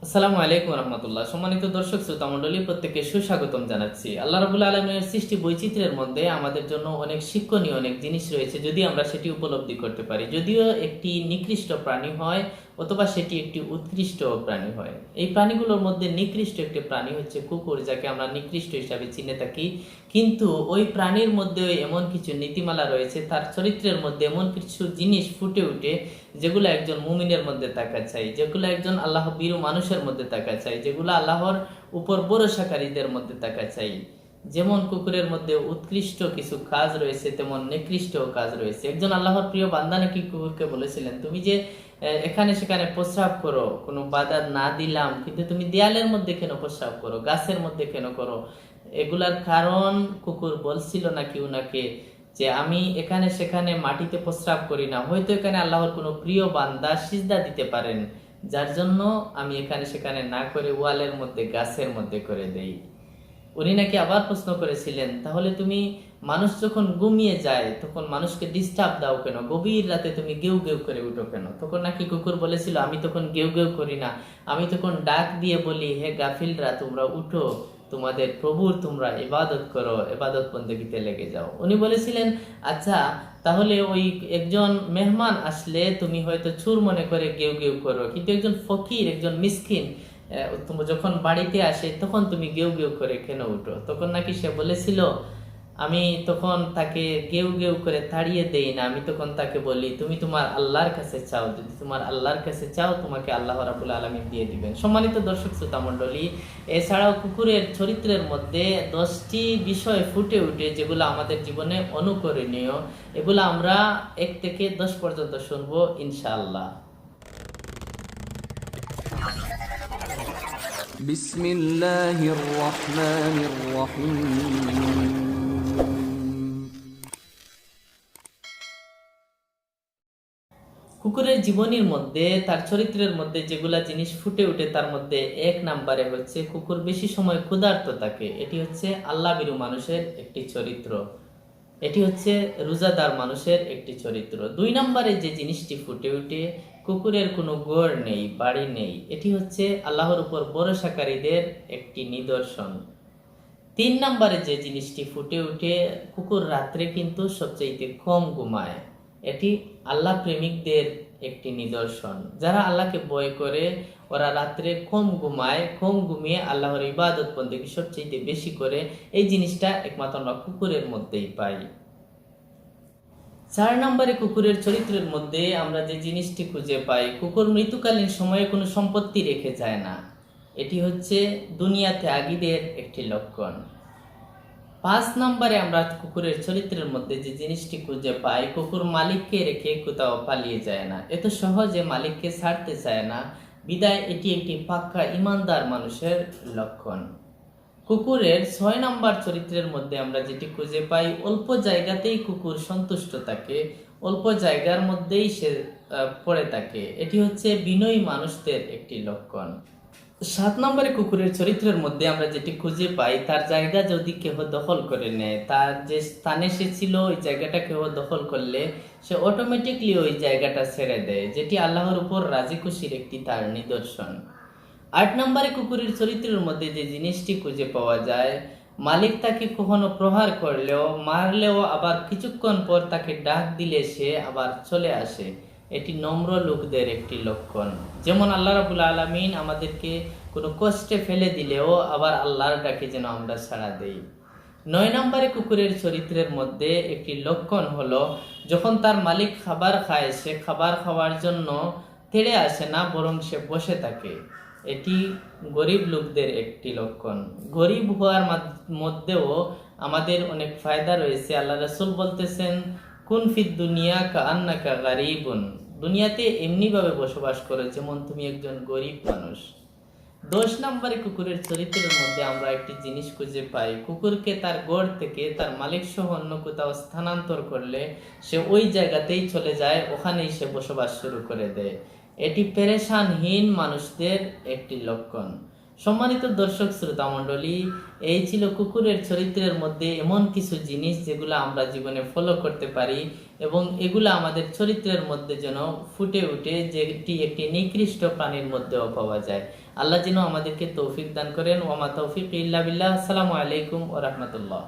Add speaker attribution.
Speaker 1: আসসালামু আলাইকুম রহমতুল্লাহ। সম্মানিত দর্শক শ্রোতা মণ্ডলী, প্রত্যেককে সুস্বাগতম জানাচ্ছি। আল্লাহ রাব্বুল আলামিনের সৃষ্টি বৈচিত্র্যের মধ্যে আমাদের জন্য অনেক শিক্ষণীয় অনেক জিনিস রয়েছে, যদি আমরা সেটি উপলব্ধি করতে পারি। যদিও একটি নিকৃষ্ট প্রাণী হয় অথবা সেটি একটি উৎকৃষ্ট প্রাণী হয়। এই প্রাণীগুলোর মধ্যে নিকৃষ্ট একটি প্রাণী হচ্ছে কুকুর, যাকে আমরা নিকৃষ্ট হিসাবে চিনে থাকি। কিন্তু ওই প্রাণীর মধ্যে এমন কিছু নীতিমালা রয়েছে, তার চরিত্রের মধ্যে এমন কিছু জিনিস ফুটে উঠে যেগুলো একজন মুমিনের মধ্যে থাকা চাই, যেগুলো একজন আল্লাহ বীরু মানুষের মধ্যে থাকা চাই, যেগুলো আল্লাহর উপর ভরসাকারীদের মধ্যে থাকা চাই। যেমন কুকুরের মধ্যে উৎকৃষ্ট কিছু কাজ রয়েছে, তেমন নিকৃষ্ট কাজ রয়েছে। একজন আল্লাহর প্রিয় বান্দা নাকি কুকুরকে বলেছিলেন, তুমি যে এখানে সেখানে প্রস্রাব করো, কোনো বাধা না দিলাম, কিন্তু তুমি দেয়ালের মধ্যে কেন প্রস্রাব করো, গাছের মধ্যে কেন করো? এগুলার কারণ কুকুর বলছিল নাকি উনাকে যে আমি এখানে সেখানে মাটিতে প্রস্রাব করি না, হয়তো এখানে আল্লাহর কোনো প্রিয় বান্দা সিজদা দিতে পারেন, যার জন্য আমি এখানে সেখানে না করে ওয়ালের মধ্যে গাছের মধ্যে করে দেই। উনি নাকি আবার প্রশ্ন করেছিলেন, তাহলে তুমি মানুষ যখন ঘুমিয়ে যায় তখন মানুষকে ডিস্টার্ব দাও কেন, গভীর রাতে তুমি গেউ গেউ করে উঠো কেন? তখন নাকি কুকুর বলেছিল, আমি তখন গেউ গেউ করি না, আমি তখন ডাক দিয়ে বলি, হে গাফিলরা তোমরা উঠো, তোমাদের প্রভুর তোমরা ইবাদত করো, ইবাদত বন্দেগীতে লেগে যাও। উনি বলেছিলেন, আচ্ছা তাহলে ওই একজন মেহমান আসলে তুমি হয়তো চুর মনে করে গেউ গেউ করো, কিন্তু একজন ফকির, একজন মিসকিন তুমি যখন বাড়িতে আসে তখন তুমি গেউ গেউ করে কেন উঠো? তখন নাকি সে বলেছিল, আমি তখন তাকে গেউ গেউ করে তাড়িয়ে দেই না, আমি তখন তাকে বলি, তুমি তোমার আল্লাহর কাছে চাও, যদি তোমার আল্লাহর কাছে চাও তোমাকে আল্লাহ রাব্বুল আলামিন দিয়ে দিবেন। সম্মানিত দর্শক শ্রোতা মণ্ডলী, এছাড়াও কুকুরের চরিত্রের মধ্যে 10টি বিষয় ফুটে উঠে যেগুলো আমাদের জীবনে অনুকরণীয়। এগুলো আমরা 1 থেকে 10 পর্যন্ত শুনবো ইনশাআল্লাহ।
Speaker 2: بسم الله الرحمن الرحيم
Speaker 1: কুকুরের জীবনীর মধ্যে, তার চরিত্রের মধ্যে যেগুলা জিনিস ফুটে উঠে, তার মধ্যে 1 নম্বরে হচ্ছে কুকুর বেশি সময় ক্ষুধার্ত থাকে। এটি হচ্ছে আল্লাহ ভীরু মানুষের একটি চরিত্র, এটি হচ্ছে রোজাদার মানুষের একটি চরিত্র। 2 নম্বরে যে জিনিসটি ফুটে উঠে, কুকুরের কোনো গড় নেই, বাড়ি নেই, এটি হচ্ছে আল্লাহর উপর ভরসাকারীদের একটি নিদর্শন। 3 নম্বরে যে জিনিসটি ফুটে উঠে, কুকুর রাত্রে কিন্তু সবচেয়ে কম ঘুমায়, এটি আল্লাহ প্রেমিকদের একটি নিদর্শন। যারা আল্লাহকে ভয় করে ওরা রাত্রে কম ঘুমায়, কম ঘুমিয়ে আল্লাহর ইবাদত বন্দেগী সবচেয়ে বেশি করে। এই জিনিসটা একমাত্র আমরা কুকুরের মধ্যেই পাই। 4 নম্বরে কুকুরের চরিত্রের মধ্যে আমরা যে জিনিসটি খুঁজে পাই, কুকুর মৃত্যুকালীন সময়ে কোনো সম্পত্তি রেখে যায় না, এটি হচ্ছে দুনিয়া ত্যাগীদের একটি লক্ষণ। 5 নম্বরে আমরা কুকুরের চরিত্রের মধ্যে যে জিনিসটি খুঁজে পাই, কুকুর মালিককে রেখে কোথাও পালিয়ে যায় না, এত সহজে মালিককে ছাড়তে চায় না, বিদায় এটি একটি পাক্কা ইমানদার মানুষের লক্ষণ। কুকুরের 6 নম্বর চরিত্রের মধ্যে আমরা যেটি খুঁজে পাই, অল্প জায়গাতেই কুকুর সন্তুষ্ট থাকে, অল্প জায়গার মধ্যেই সে পড়ে থাকে, এটি হচ্ছে বিনয়ী মানুষদের একটি লক্ষণ। 7 নম্বরে কুকুরের চরিত্রের মধ্যে আমরা যেটি খুঁজে পাই, তার জায়গা যদি কেহ দখল করে নেয়, তার যে স্থানে সে ছিল ওই জায়গাটা কেহ দখল করলে সে অটোমেটিকলি ওই জায়গাটা ছেড়ে দেয়, যেটি আল্লাহর উপর রাজি খুশির একটি তার নিদর্শন। 8 নম্বরে কুকুরের চরিত্রের মধ্যে যে জিনিসটি খুঁজে পাওয়া যায়, মালিক তাকে কখনো প্রহার করলেও, মারলেও আবার কিছুক্ষণ পর তাকে ডাক দিলে সে আবার চলে আসে, এটি নম্র লোকদের একটি লক্ষণ। যেমন আল্লাহ রাব্বুল আলামিন আমাদেরকে কোনো কষ্টে ফেলে দিলেও আবার আল্লাহর ডাকে যেন আমরা সাড়া দেই। 9 নম্বরে কুকুরের চরিত্রের মধ্যে একটি লক্ষণ হলো, যখন তার মালিক খাবার খায় সে খাবার খাওয়ার জন্য তেড়ে আসে না, বরং সে বসে থাকে, এটি গরিব লোকদের একটি লক্ষণ। গরিব হওয়ার মধ্যেও আমাদের অনেক ফায়দা রয়েছে। আল্লাহ রাসূল বলতেছেন, কুন ফিদ দুনিয়া কাআন্নাকা গারিবুন, দুনিয়াতে এমনিভাবে বসবাস করো যেমন তুমি একজন গরিব মানুষ। 10 নম্বরে কুকুরের চরিত্রের মধ্যে আমরা একটি জিনিস খুঁজে পাই, কুকুরকে তার গড় থেকে তার মালিক সহ অন্য কোথাও স্থানান্তর করলে সে ওই জায়গাতেই চলে যায়, ওখানেই সে বসবাস শুরু করে দেয়, এটি পেরেশানহীন মানুষদের একটি লক্ষণ। সম্মানিত দর্শক শ্রোতা মণ্ডলী, এই ছিল কুকুরের চরিত্রের মধ্যে এমন কিছু জিনিস যেগুলো আমরা জীবনে ফলো করতে পারি এবং এগুলো আমাদের চরিত্রের মধ্যে যেন ফুটে উঠে, যেটি একটি নিকৃষ্ট প্রাণীর মধ্যেও পাওয়া যায়। আল্লাহ যেন আমাদেরকে তৌফিক দান করেন। ওয়া মা তৌফিক ইল্লা বিল্লাহ। আসসালামু আলাইকুম ওয়া রাহমাতুল্লাহ।